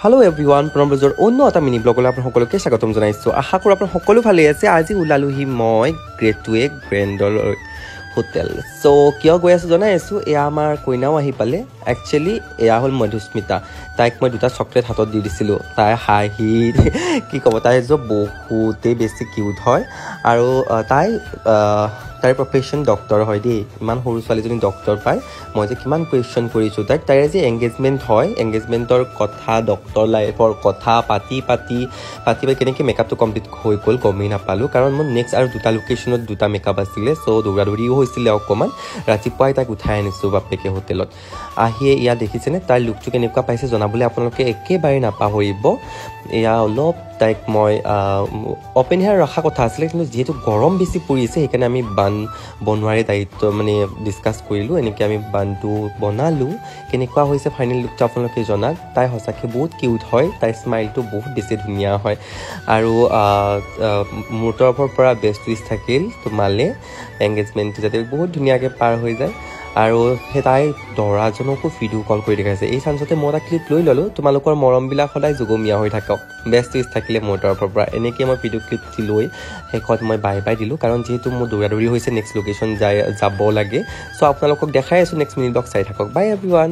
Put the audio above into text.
Hello everyone, প্ৰণৱজৰ অন্য এটা mini ব্লগলৈ আপোনাক সকলোকে স্বাগতম জনাইছোঁ। আশা কৰোঁ আপোনাক সকলো ভালেই আছে। আজি ওলালোহি মই গ্ৰেড 2 গ্ৰেণ্ডল হোটেল। সো কিয় গৈ আছোঁ জনাই আছোঁ, এয়া আমাৰ কইনাও আহি পালে। একচুৱেলি এয়া হ'ল মধুস্মিতা। তাইক মই দুটা চকলেট হাতত দি দিছিলোঁ। তাই হাঁহি কি ক'ব, তাই যে বহুতেই বেছি কিউট হয় আৰু তাইৰ প্ৰফেশ্যন ডক্টৰ হয় দেই। ইমান সৰু ছোৱালীজনী ডক্টৰ পায়। মই যে কিমান কুৱেশ্যন কৰিছোঁ তাইৰ যে এংগেজমেণ্ট হয়, এংগেজমেণ্টৰ কথা, ডক্টৰ লাইফৰ কথা পাতি কেনেকৈ মেকআপটো কমপ্লিট হৈ গ'ল গমেই নাপালোঁ। কাৰণ মোৰ নেক্সট আৰু দুটা লোকেশ্যনত দুটা মেকআপ আছিলে। চ' দৌৰাদৌৰিও হৈছিলে অকণমান। ৰাতিপুৱাই তাইক উঠাই আনিছোঁ বাপেকে হোটেলত। আহিয়ে ইয়াত দেখিছেনে তাইৰ লুকটো কেনেকুৱা পাইছে জনাবলৈ আপোনালোকে একেবাৰে নাপাহৰিব। এয়া অলপ তাইক মই অ'পেন হেয়াৰ ৰখা কথা আছিলে, কিন্তু যিহেতু গৰম বেছি পৰিছে সেইকাৰণে আমি বান বনোৱাৰে দায়িত্ব ডিছকাছ কৰিলোঁ। এনেকৈ আমি বানটো বনালোঁ। কেনেকুৱা হৈছে ফাইনেল লুকটো আপোনালোকে জনাওক। তাই সঁচাকৈ বহুত কিউট হয়, তাইৰ স্মাইলটো বহুত বেছি ধুনীয়া হয় আৰু মোৰ তৰফৰ পৰা বেষ্ট উইচ থাকিল তোমালে এংগেজমেণ্টটো যাতে বহুত ধুনীয়াকৈ পাৰ হৈ যায়। আৰু সেই তাই দৰাজনকো ভিডিঅ' কল কৰি দেখাইছে। এই চান্সতে মই এটা ক্লিপ লৈ ল'লোঁ। তোমালোকৰ মৰমবিলাক সদায় যুগমীয়া হৈ থাকক। বেষ্ট উইচ থাকিলে মোৰ তৰফৰ পৰা। এনেকৈ মই ভিডিঅ' ক্লিপটি লৈ শেষত মই বাই দিলোঁ, কাৰণ যিহেতু মোৰ দৌৰাদৌৰি হৈছে, নেক্সট লোকেশ্যন যাব লাগে। চ' আপোনালোকক দেখাই আছোঁ। নেক্সট মিনি ব্লগ চাই থাকক। বাই এভৰিৱান।